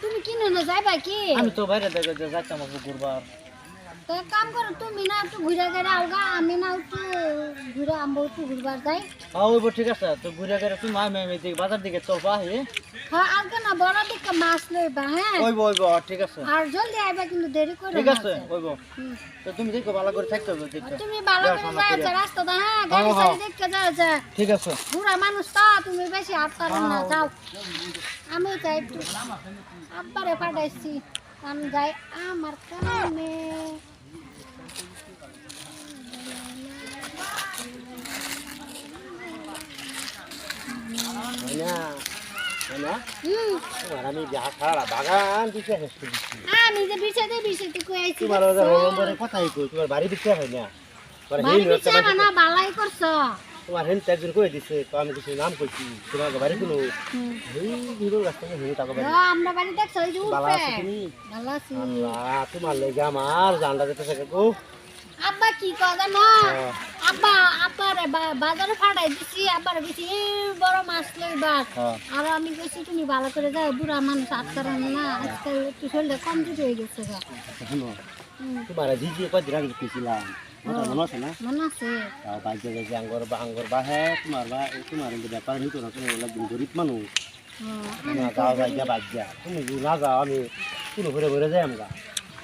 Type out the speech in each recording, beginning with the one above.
তুমি কিনে না যাইবা কি? আমি তো বাইরে থেকে যাইতাম ঘুরবার। তো এক কাম করো, তুমি না একটু ঘুরে গেলে আলগা, আমি না একটু ঘুরে আমবো, একটু ঘুরবার যাই। হ্যাঁ ওইব ঠিক আছে, তো ঘুরে গেলে তুমি আমি দিকে বাজার দিকে চলবা। হ্যাঁ আলগা না বড় দিকে মাছ লইবা। হ্যাঁ ওইব ঠিক আছে। আর জলদি আইবা, কিন্তু দেরি করো ঠিক না। আছে ওইব। তো তুমি দেখো ভালো করে থাকতে হবে দেখতে। তুমি ভালো করে যাইছো রাস্তাটা। হ্যাঁ গাড়ি সারি দেখতে যাইছো। ঠিক আছে। বুড়া মানুষ তো, তুমি বেশি হাত পারো না। যাও, আমি যাই একটু আব্বারে পাঠাইছি, আমি যাই আমার কামে। আমি বাগান দিকে আমি যে বিছাতে বিছাতে কইছি তোমার কথাই কই, তোমার বাড়ি দিকে হয় না না বালাই করছো। তোমার হেন একজন কয়ে দিছে, তো আমি কিছু নাম কইছি তোমার বাড়ি কোনো আমরা বাড়ি দেখছো ওই যে ভালো উঠবে। আছে তুমি? ভালো আছি। আল্লাহ তোমার লেগে আমার জানটা যেতে থাকে গো। আব্বা কি কথা না, আব্বা আব্বারে বাজারে ফাটাই দিছি, আব্বারে বেশি বড় মাছ লইবা। আর আমি কইছি তুমি ভালো করে যাও, বুড়া মানুষ আটকার না, আজকাল একটু শরীরটা কমজোরি হয়ে গেছে গা। তোমার দিদি কদিন আগে কইছিলাম, মনে আছে না? মনে আছে। বাইকে গেছে আঙ্গর বাহে তোমার ব্যাপার নিত না, তুমি একদিন গরিব মানুষ যাওয়া বাইকা বাজ্যা, তুমি না যাও আমি কোনো ঘুরে ঘুরে যাই আমরা।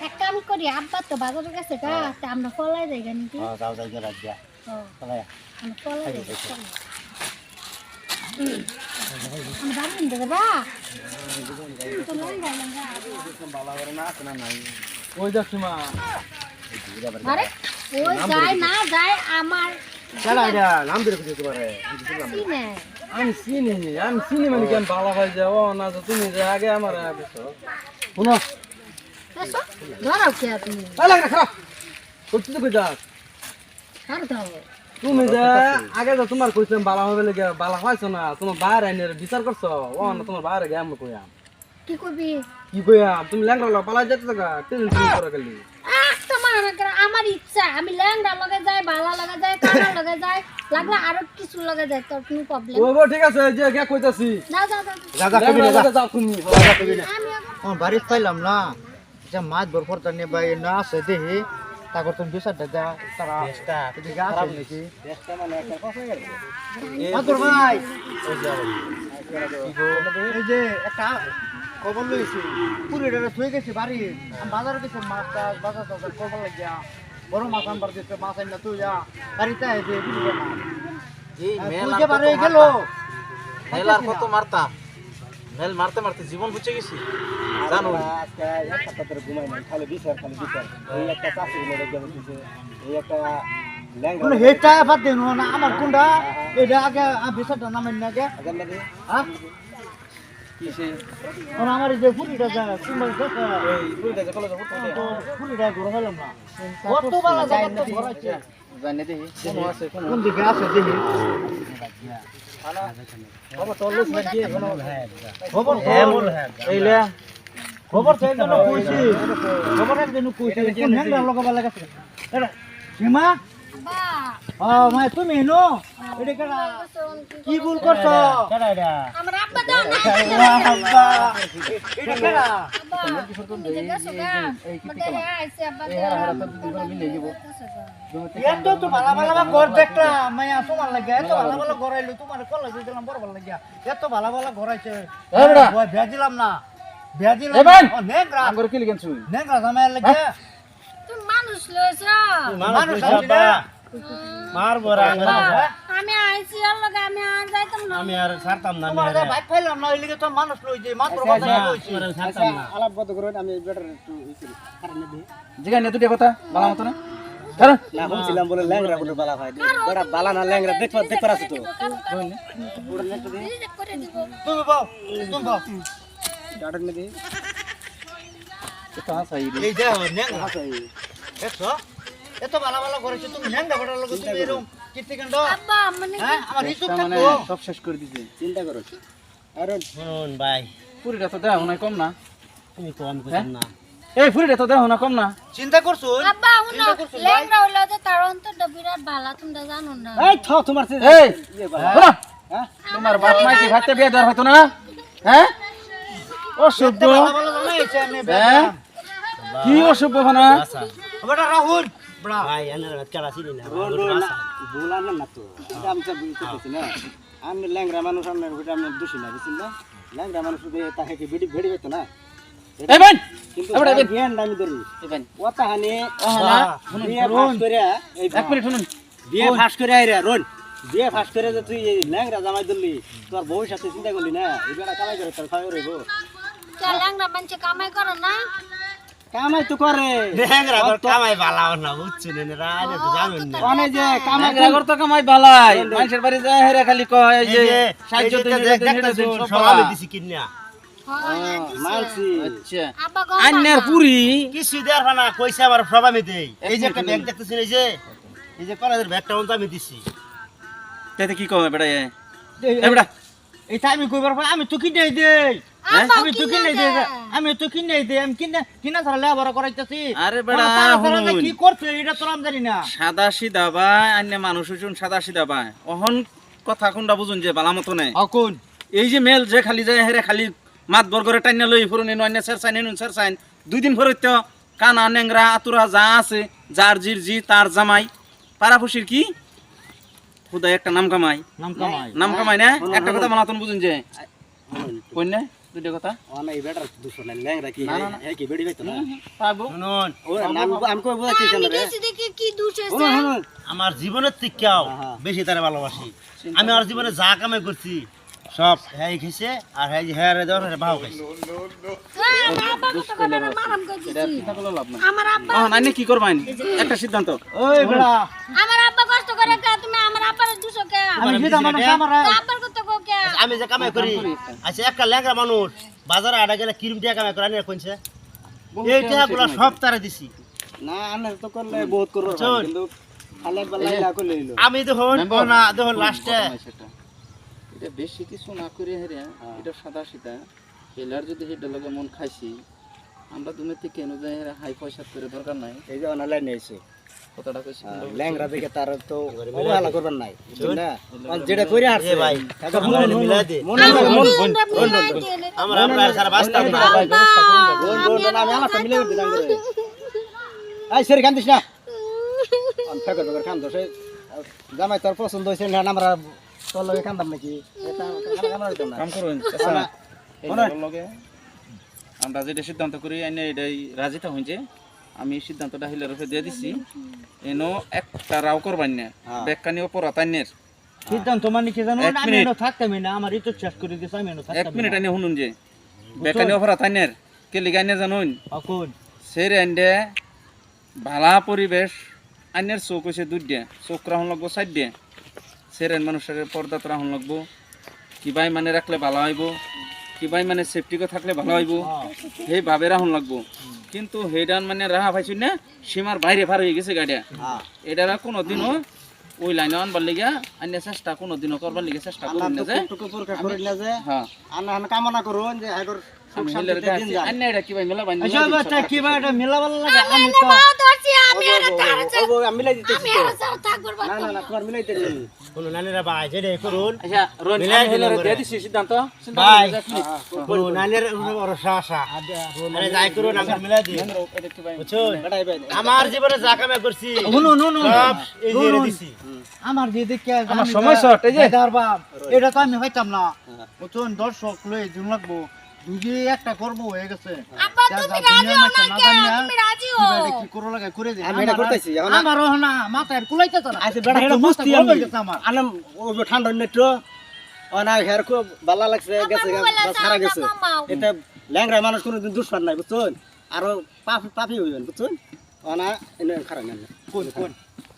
এক কাম করি, আব্বা তো বাজারে গেছে গা, তা আমরা ফলাই যাই গা নাকি? যাও বাইকা বাজ্যা ফলাই আমরা ফলাই যাই। আমি বাড়ি নিতে যাবা? তো লই গেলাম গা। ভালো করে না আছে না নাই ওই যাচ্ছি মা। আরে ওই যায় না যায় আমার চলা এটা নাম ধরে খুঁজে তোমারে চিনে। আমি চিনি মানে কেন ভালো হয়ে যাও না, তো তুমি যে আগে আমার শুনো এসো ধরাও কে তুমি? করছি তো কইতা আর দাও তুমি যে আগে তো তোমার কইছিলাম ভালো হবে লেগে ভালো হয়েছ না, তোমার বাইরে আইনের বিচার করছো ও না, তোমার বাইরে গে আমি কইয়াম কি করবি? কি কইয়াম তুমি ল্যাংড়া পালা যেতে থাকা টেনশন করে গেলি। আমার ইচ্ছা, আমি ল্যাংড়া লগে যাই, বালা লগে যাই, কানা লগে যাই, লাগলে আরো কিছু লগে যাই, তোর কোনো প্রবলেম ও গো ঠিক আছে, যে কে কইতাছি যাও যাও যাও। দাদা কবি না যাও তুমি দাদা কবি না। আমি আমার বাড়িতে পাইলাম না, এটা মাছ বরফর তানে ভাই না আছে দেখি তারপর তুমি বিচারটা দা তারা এদিকে আছে নাকি দেশটা মানে একটা কথা গেল মাদুর ভাই ওই যাও এই যে একটা খবর লইছি পুরিটা থই গেছি বাড়ি আমি বাজারে গেছি মাছ বাজার খবর লাগিয়া বড় মাছ আনবার দিতে মাছ আইনা তুই যা বাড়িতে আইছে পুরিটা না এই মেল আর বাড়ি গেল মেল আর কত মারতা মেল মারতে মারতে জীবন বুঝে গেছি জানো একটা কথা ঘুমাই না খালি বিচার এই একটা চাকরি মেরে গেল দিছে এই একটা ল্যাঙ্গা কোন হেটা বাদ দেন না আমার কোনটা এটা আগে বিচারটা নামেন না আগে আগে লাগে হ্যাঁ কিসে ওর আমার যে পুরিটা যা তুমি দেখো এই পুরিটা যে কলেজে পড়তে তো পুরিটা ঘুরে গেলাম না কত বালা জায়গা তো ঘোরাচ্ছে জানি দেখি কোন আছে কোন দিকে আছে দেখি খবর তো লস না দিয়ে খবর এইলে খবর তো একজন কইছি খবর একজন কইছি কোন হ্যাঙ্গার লগাবা লাগাছে এটা সীমা বা মাই তুমি নো এটা কেডা কি ভুল করছো কেডা এটা আমার আব্বা দাও না আব্বা এটা কেডা আব্বা তুমি যে গেছো গা মতে আইছে আব্বা এত তো ভালো ভালো ঘর দেখলাম মাইয়া তোমার লাগে এত ভালো ভালো ঘর আইলো তোমার কলেজ দিলাম বড় ভালো লাগিয়া এত ভালো ভালো ঘর আইছে ওই বিয়া দিলাম না বিয়া দিলাম নেগরা আঙ্গুর কি লিখেন শুই নেগরা জামাই লাগে তুমি মানুষ লইছো মানুষ আব্বা মার বড় আঙ্গুর আমি আইছি আর লগে আমি আর যাইতাম না আমি আর ছাড়তাম না আমি আর ভাই পাইলাম না ওই লিগে তো মানুষ লই যে মাত্র কথা কইছি ছাড়তাম না আলাপ কত করে আমি বেটার একটু কারণে দি জিগান এত কথা বালা মত না কারণ না বলছিলাম বলে ল্যাংরা বলে বালা হয় বড় বালা না ল্যাংরা দেখবার আছে তো পুরো নেট দি করে দিব তুমি বাও গার্ডেন মে দি এটা সাই এই যে ল্যাংরা সাই দেখছো এত ভালো ভালো করেছো তুমি ল্যাংরা বড় লোক তুমি এরকম কিতে গন্ড আব্বা মানে হ্যাঁ আমার ইজ্জত থাকো সব শেষ করে দিছে চিন্তা করো আরে শুন ভাই পুরিটা তো দাও না কম না তুমি তো আমি কইতাম না এই পুরিটা তো দাও না কম না চিন্তা করছো আব্বা হুনো ল্যাংড়া হইলো যে তার অন্তরটা বিরাট ভালো, তোমরা জানো না। এই থাও তোমার এই হ্যাঁ তোমার বাপ মা কি ভাতে বিয়ে দেওয়ার হতো না হ্যাঁ অসভ্য হ্যাঁ কি অসভ্য ফানা বেটা রাহুল বড়া ভাই এনার বাচ্চারা চিনি না বলার না তো এটা আমি তো বুঝতেছি না আমি ল্যাংরা মানুষ আপনার ওটা আমি দোষী না বুঝছেন না ল্যাংরা মানুষ তাকে কি বেড়ি বেড়ি হইতো না এই বেন কিন্তু এবারে বেন। জ্ঞান আমি ধরি এই বেন ওটা হানে ওহনা বিয়ে ফাঁস করে এই এক মিনিট শুনুন বিয়ে ফাঁস করে আইরা রোন বিয়ে ফাঁস করে যে তুই এই ল্যাংরা জামাই ধরলি তোর ভবিষ্যতে চিন্তা করলি না এই বেড়া কামাই করে তোর খাওয়া রইব ল্যাংরা মানুষ কামাই করে না কামাই তো করে ল্যাংরা তোর কামাই বালাও না বুঝছেন এরা আইলে তো জানেন না অনেক যে কামাই একরাগর তো কামাই বালাই মানুষের বাড়ি যায় হেরে খালি কয় এই যে সাহায্য দিন সব আমি দিছি কিনা মালছি আচ্ছা আব্বা আন্যার পুরি কিছু দেয়ার না কইছে আমার সব আমি দেই এই যে একটা ব্যাগ দেখতেছেন এই যে কলেজের ব্যাগটা তো আমি দিছি তাতে কি কমে বেটা এই বেটা এটা আমি কইবার পর আমি তো কিনে দেই আমি তো কিনে দেই আমি তো কিনে দেই আমি কিনা ছাড়া লেবার করাইতেছি আরে বেটা কি করছে এটা তো আমি জানি না সাদা সিধা বা আন্যা মানুষ হইছুন সাদা সিধা বা অহন কথা কোনটা বুঝুন যে বালা মতো নাই কোন এই যে মেল যে খালি যায় হেরে খালি মাত বর্গরে টাইনা লই ফুরুনি নয়না সেরসাইন নুন সেরসাইন দুই দিন পরে তো কানা নেংরা আতুরা যা আছে যার জির জি তার জামাই পারাফুসির কি খুদাই একটা নাম কামাই নাম কামাই না একটা কথা মানাতন বুঝুন যে কই না দুইটা কথা অনেক বেটার দুশো না ল্যাংরা কি না, না, না। হ্যাঁ কি বেড়ি হইতো না পাবো শুনুন ও আমি কই বুঝাইতেছি আমি না রে দেখছি দেখি কি দোষ শুনুন, আছে শুনুন। আমার জীবনের থেকেও বেশি তারে ভালোবাসি আমি আমার জীবনে যা কামাই করছি সব হ্যাঁ খেয়েছে আর হ্যাঁ হ্যাঁ দেওয়ার ভাও খাইছে আমার আব্বা কত করে মারাম করে এটা দিছি কথা বলে লাভ নাই আমার আব্বা নাইনে কি করবেন একটা সিদ্ধান্ত ওই বেড়া আমার আব্বা কষ্ট করে কে তুমি আমার আব্বার দুশো কে আমি যেটা মানুষ আমার তো আব্বার কত কো কে আমি যে কামাই করি আচ্ছা একটা ল্যাংরা মানুষ বাজারে আড়া গেলে কিরম টাকা কামাই করে আনিয়ে কোনছে এই টাকাগুলো সব তারা দিছি না আনে তো করলে বহুত করব চল। কিন্তু খালে বেলা করলে হইলো আমি দেখুন না দেখুন লাস্টে এটা বেশি কিছু না করে হেরে এটা সাদা সিধা হেলার যদি হেডা লগে মন খাইছি আমরা তুমি থেকে কেন যাই হেরে হাই পয়সা করে দরকার নাই এই যে অনলাইন নিয়েছে কতটা কইছি ল্যাংরা দেখে তার তো অবহেলা করবেন নাই বুঝছেন না যেটা করে আসছে ভাই এখন আমরা মিলাই দে আমরা আপনার সারা বাস্তাম না আমি আমার মিলে দিলাম করে এই সেরি কান্দিস না আমি ফেকর ফেকর কান্দ সে জামাই তোর পছন্দ হয়েছে না আমরা তোর লগে কান্দাম নাকি এটা কান্না হইতো না কাম করুন আমরা এই লগে আমরা যেটা সিদ্ধান্ত করি আইনে এটাই রাজি তা হইছে আমি সিদ্ধান্তটা হিলার উপরে দিয়ে দিছি এনো একটা রাও করবান না বেকানি উপর আতানের সিদ্ধান্ত মানে কি জানো এক আমি মিনিট। এনো থাকতামই না আমার ইতো শেষ করে দিছ আমি এনো এক থাকতাম মিনিট আইনে শুনুন যে বেকানি উপর আতানের কে লিগাইনে জানুন কোন সেরে আইনে ভালা পরিবেশ আইনের চোখ হইছে দুইটা চোখ রাহন লাগবো সাইড দিয়ে সেরেন মানুষের পর্দাত রাহন লাগবো কিবাই মানে রাখলে ভালো হইব কিবাই মানে সেফটিকে থাকলে ভালো হইব সেই ভাবে রাহন লাগবো কিন্তু হেডান মানে রাহা পাইছি না সীমার বাইরে পার হয়ে গেছে গাড়িয়া এটারা কোনোদিনও ওই লাইনে আনবার লিগা আন্য চেষ্টা কোনোদিনও করবার লিগে চেষ্টা করুন না যে টুকু পরকা করে না যে হ্যাঁ আনা কামনা করুন যে আগর আমি হেলের কাছে আন্য এটা কিবাই মেলা বানি আচ্ছা বাচ্চা কি বা এটা মিলাবার লাগে আমি তো আমি আর তার ও আমি মিলাই দিতেছি আমি আর সাথে থাকবো না না না তোমার মিলাই দিতেছি কোন নানিরা ভাই যেটা করুন আচ্ছা রোন মিলাই হেলের দিলাম দিয়ে দিছি সিদ্ধান্ত ভাই সিদ্ধান্ত কোন নানির ওর আশা আরে যাই করুন আমি মিলাই দিই এটা কিবাই বুঝুন বেটাই ভাই আমার জীবনে যা কামাই করছি হুনো হুনো সব এই যে দিছি আমার যে দেখে আমার সময় শর্ট এই যে দার বাপ এটা তো আমি হইতাম না বুঝুন দর্শক লই দিন লাগবো দুজি একটা করব হয়ে গেছে আব্বা তুমি রাজি হও না কে তুমি রাজি হও কি করো লাগা করে দে আমি এটা করতেছি আমার না মাথায় কুলাইতেছ না আচ্ছা বেটা এটা বুঝতি আমি আনাম ও ঠান্ডা নেট্রো অনা হেয়ার খুব ভালো লাগছে গেছে সারা গেছে এটা ল্যাংরা মানুষ কোনদিন দুশ্মন নাই বুঝছেন আর পাপি হইবেন বুঝছেন অনা এনে খারাপ না কোন কোন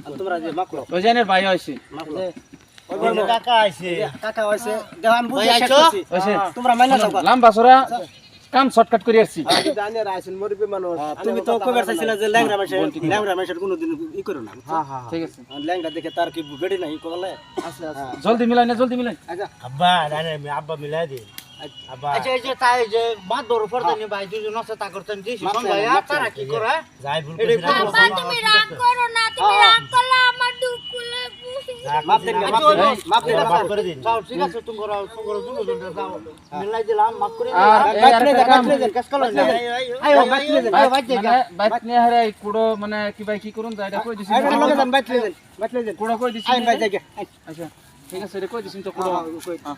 আর তোমরা যে মাকলো ওই জানের ভাই হইছে মাকলো ওই কাকা আইছে কাকা হইছে দেখ আমি বুঝি আইছো? হইছে তোমরা মাইনা যাও লাম্বা সরা কাম শর্টকাট করে আসছি তুমি তো কবে চাইছিলা যে ল্যাংরা মানুষের কোনদিন ই করো না ঠিক আছে ল্যাংরা দেখে তার কি বেড়ি নাই কলে আচ্ছা আচ্ছা জলদি মিলাই না জলদি মিলাই আচ্ছা আব্বা নানি আব্বা মিলাই দে আব্বা আচ্ছা এই যে তাই যে বাদ দর উপর তানি ভাই দুজন আছে তা করতেন দিছি ভাইয়া তারা কি করে যাই ভুল এটা করছি আব্বা তুমি রাগ করো না তুমি রাগ করলে আমার দুঃখ লাগে মাফ করে দিন যাও ঠিক আছে তোমরা দুজনটা যাও মিলাই দিলাম মাফ করে আর এই আরেকটা কাম, কাজ করো না আয় বাইক নিয়ে যাও বাইক নিয়ে মানে বাইক নিয়ে হারে এই কুড়ো মানে কি ভাই কি করুন যা এটা কই দিছি কুড়ো কই দিছি আচ্ছা ঠিক আছে এটা কই দিছি তো কুড়ো হ্যাঁ